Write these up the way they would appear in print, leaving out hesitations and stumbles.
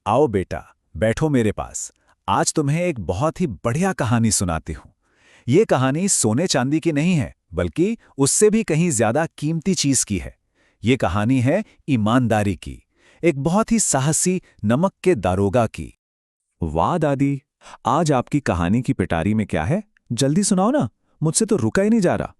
आओ बेटा, बैठो मेरे पास। आज तुम्हें एक बहुत ही बढ़िया कहानी सुनाती हूँ। ये कहानी सोने चांदी की नहीं है, बल्कि उससे भी कहीं ज्यादा कीमती चीज की है। ये कहानी है ईमानदारी की, एक बहुत ही साहसी नमक के दारोगा की। वाह दादी, आज आपकी कहानी की पिटारी में क्या है? जल्दी सुनाओ ना, मुझसे तो रुका ही नहीं जा रहा।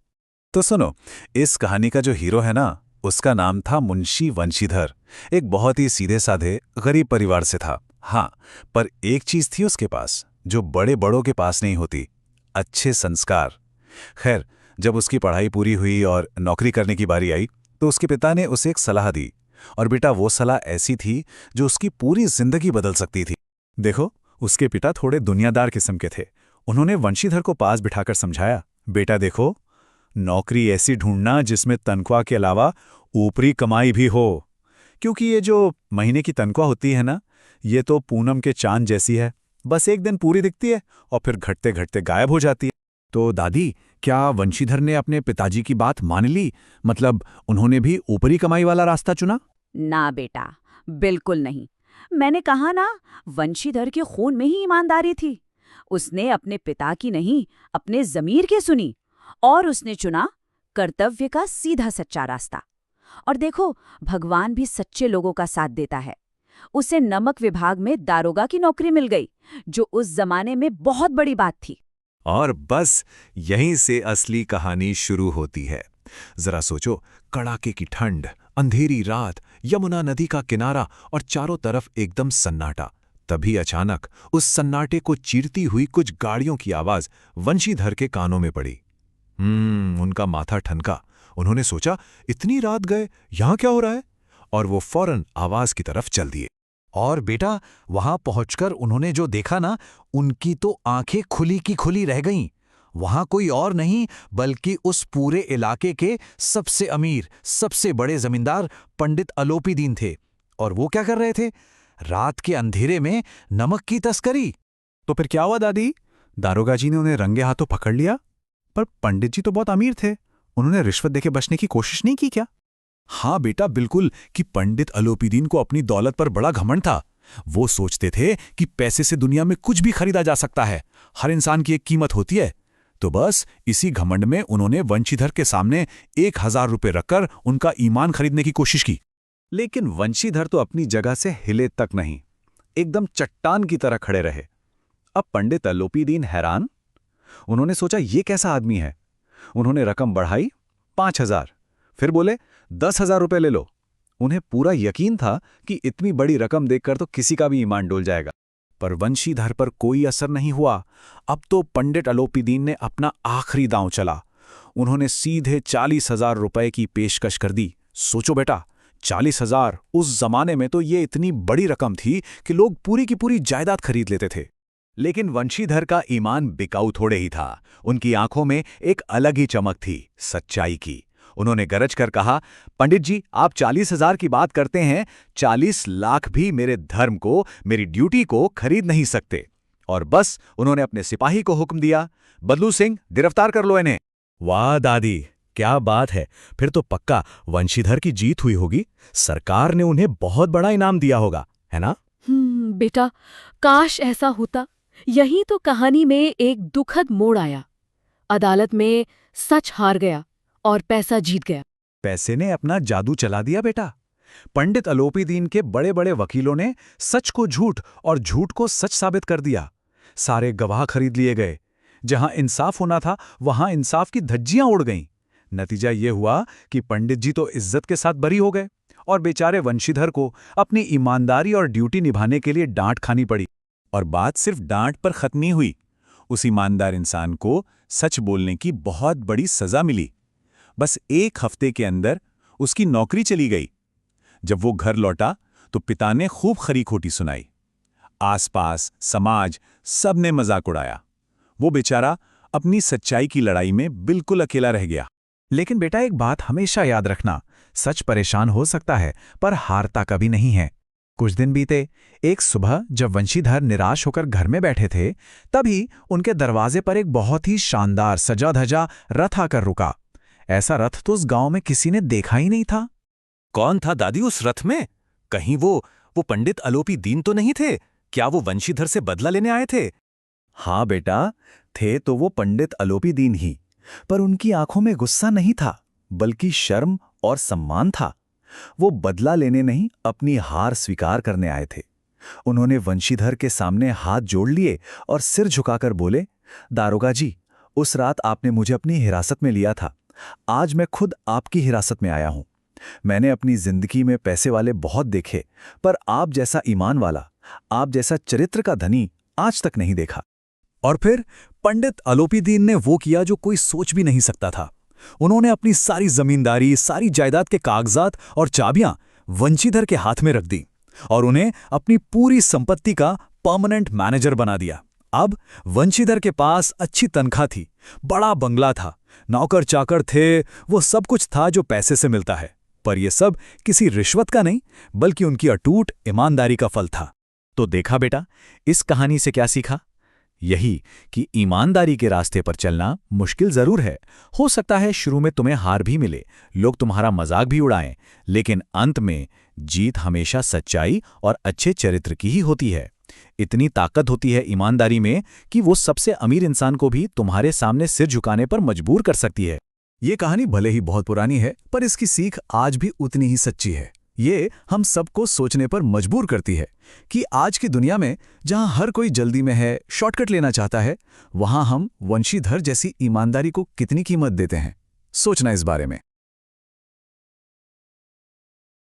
तो सुनो, इस कहानी का जो हीरो है ना, उसका नाम था मुंशी वंशीधर। एक बहुत ही सीधे साधे गरीब परिवार से था। हाँ, पर एक चीज थी उसके पास जो बड़े बड़ों के पास नहीं होती, अच्छे संस्कार। खैर, जब उसकी पढ़ाई पूरी हुई और नौकरी करने की बारी आई, तो उसके पिता ने उसे एक सलाह दी। और बेटा, वो सलाह ऐसी थी जो उसकी पूरी जिंदगी बदल सकती थी। देखो, उसके पिता थोड़े दुनियादार किस्म के थे। उन्होंने वंशीधर को पास बिठाकर समझाया, बेटा देखो, नौकरी ऐसी ढूंढना जिसमें तनख्वाह के अलावा ऊपरी कमाई भी हो। क्योंकि ये जो महीने की तनख्वाह होती है ना, ये तो पूनम के चांद जैसी है। बस एक दिन पूरी दिखती है और फिर घटते घटते गायब हो जाती है। तो दादी, क्या वंशीधर ने अपने पिताजी की बात मान ली? मतलब उन्होंने भी ऊपरी कमाई वाला रास्ता चुना? ना बेटा, बिल्कुल नहीं। मैंने कहा ना, वंशीधर के खून में ही ईमानदारी थी। उसने अपने पिता की नहीं, अपने ज़मीर की सुनी और उसने चुना कर्तव्य का सीधा सच्चा रास्ता। और देखो, भगवान भी सच्चे लोगों का साथ देता है। उसे नमक विभाग में दारोगा की नौकरी मिल गई, जो उस जमाने में बहुत बड़ी बात थी। और बस यहीं से असली कहानी शुरू होती है। जरा सोचो, कड़ाके की ठंड, अंधेरी रात, यमुना नदी का किनारा और चारों तरफ एकदम सन्नाटा। तभी अचानक उस सन्नाटे को चीरती हुई कुछ गाड़ियों की आवाज वंशीधर के कानों में पड़ी। उनका माथा ठनका। उन्होंने सोचा, इतनी रात गए, यहां क्या हो रहा है? और वो फौरन आवाज की तरफ चल दिए। और बेटा, वहां पहुंचकर उन्होंने जो देखा ना, उनकी तो आंखें खुली की खुली रह गईं। वहां कोई और नहीं बल्कि उस पूरे इलाके के सबसे अमीर, सबसे बड़े जमींदार पंडित अलोपीदीन थे। और वो क्या कर रहे थे? रात के अंधेरे में नमक की तस्करी। तो फिर क्या हुआ दादी? दारोगा जी ने उन्हें रंगे हाथों पकड़ लिया? पर पंडित जी तो बहुत अमीर थे, उन्होंने रिश्वत देके बचने की कोशिश नहीं की क्या? हाँ बेटा, बिल्कुल, कि पंडित अलोपीदीन को अपनी दौलत पर बड़ा घमंड था। वो सोचते थे कि पैसे से दुनिया में कुछ भी खरीदा जा सकता है, हर इंसान की एक कीमत होती है। तो बस इसी घमंड में उन्होंने वंशीधर के सामने 1,000 रुपए रखकर उनका ईमान खरीदने की कोशिश की। लेकिन वंशीधर तो अपनी जगह से हिले तक नहीं, एकदम चट्टान की तरह खड़े रहे। अब पंडित अलोपीदीन हैरान। उन्होंने सोचा, ये कैसा आदमी है? उन्होंने रकम बढ़ाई, 5,000। फिर बोले, 10,000 रुपए ले लो। उन्हें पूरा यकीन था कि इतनी बड़ी रकम देखकर तो किसी का भी ईमान डोल जाएगा। पर वंशीधर पर कोई असर नहीं हुआ। अब तो पंडित अलोपीदीन ने अपना आखिरी दांव चला। उन्होंने सीधे 40,000 रुपए की पेशकश कर दी। सोचो बेटा, 40,000 उस जमाने में तो ये इतनी बड़ी रकम थी कि लोग पूरी की पूरी जायदाद खरीद लेते थे। लेकिन वंशीधर का ईमान बिकाऊ थोड़े ही था। उनकी आंखों में एक अलग ही चमक थी, सच्चाई की। उन्होंने गरज कर कहा, पंडित जी, आप 40,000 की बात करते हैं, 40 लाख भी मेरे धर्म को, मेरी ड्यूटी को खरीद नहीं सकते। और बस उन्होंने अपने सिपाही को हुक्म दिया, बदलू सिंह, गिरफ्तार कर लो इन्हें। वाह दादी, क्या बात है! फिर तो पक्का वंशीधर की जीत हुई होगी। सरकार ने उन्हें बहुत बड़ा इनाम दिया होगा, है ना? बेटा, काश ऐसा होता। यही तो कहानी में एक दुखद मोड़ आया। अदालत में सच हार गया और पैसा जीत गया। पैसे ने अपना जादू चला दिया बेटा। पंडित अलोपीदीन के बड़े बड़े वकीलों ने सच को झूठ और झूठ को सच साबित कर दिया। सारे गवाह खरीद लिए गए। जहां इंसाफ होना था, वहां इंसाफ की धज्जियां उड़ गईं। नतीजा ये हुआ कि पंडित जी तो इज्जत के साथ बरी हो गए और बेचारे वंशीधर को अपनी ईमानदारी और ड्यूटी निभाने के लिए डांट खानी पड़ी। और बात सिर्फ डांट पर खत्म नहीं हुई। उस ईमानदार इंसान को सच बोलने की बहुत बड़ी सजा मिली। बस 1 हफ्ते के अंदर उसकी नौकरी चली गई। जब वो घर लौटा तो पिता ने खूब खरी खोटी सुनाई। आसपास, समाज, सब ने मजाक उड़ाया। वो बेचारा अपनी सच्चाई की लड़ाई में बिल्कुल अकेला रह गया। लेकिन बेटा, एक बात हमेशा याद रखना, सच परेशान हो सकता है पर हारता कभी नहीं है। कुछ दिन बीते। एक सुबह जब वंशीधर निराश होकर घर में बैठे थे, तभी उनके दरवाजे पर एक बहुत ही शानदार सजा धजा रथ आकर रुका। ऐसा रथ तो उस गांव में किसी ने देखा ही नहीं था। कौन था दादी उस रथ में? कहीं वो वो पंडित अलोपी दीन तो नहीं थे? क्या वो वंशीधर से बदला लेने आए थे? हाँ बेटा, थे तो वो पंडित अलोपी दीन ही, पर उनकी आंखों में गुस्सा नहीं था, बल्कि शर्म और सम्मान था। वो बदला लेने नहीं, अपनी हार स्वीकार करने आए थे। उन्होंने वंशीधर के सामने हाथ जोड़ लिए और सिर झुकाकर बोले, दारोगा जी, उस रात आपने मुझे अपनी हिरासत में लिया था। आज मैं खुद आपकी हिरासत में आया हूं। मैंने अपनी जिंदगी में पैसे वाले बहुत देखे, पर आप जैसा ईमान वाला, आप जैसा चरित्र का धनी आज तक नहीं देखा। और फिर पंडित अलोपी दीन ने वो किया जो कोई सोच भी नहीं सकता था। उन्होंने अपनी सारी जमींदारी, सारी जायदाद के कागजात और चाबियां वंशीधर के हाथ में रख दी और उन्हें अपनी पूरी संपत्ति का परमानेंट मैनेजर बना दिया। अब वंशीधर के पास अच्छी तनख्वाह थी, बड़ा बंगला था, नौकर चाकर थे, वो सब कुछ था जो पैसे से मिलता है। पर यह सब किसी रिश्वत का नहीं, बल्कि उनकी अटूट ईमानदारी का फल था। तो देखा बेटा, इस कहानी से क्या सीखा? यही कि ईमानदारी के रास्ते पर चलना मुश्किल जरूर है। हो सकता है शुरू में तुम्हें हार भी मिले, लोग तुम्हारा मजाक भी उड़ाएं, लेकिन अंत में जीत हमेशा सच्चाई और अच्छे चरित्र की ही होती है। इतनी ताकत होती है ईमानदारी में कि वो सबसे अमीर इंसान को भी तुम्हारे सामने सिर झुकाने पर मजबूर कर सकती है। ये कहानी भले ही बहुत पुरानी है, पर इसकी सीख आज भी उतनी ही सच्ची है। ये हम सबको सोचने पर मजबूर करती है कि आज की दुनिया में जहां हर कोई जल्दी में है, शॉर्टकट लेना चाहता है, वहां हम वंशीधर जैसी ईमानदारी को कितनी कीमत देते हैं। सोचना इस बारे में।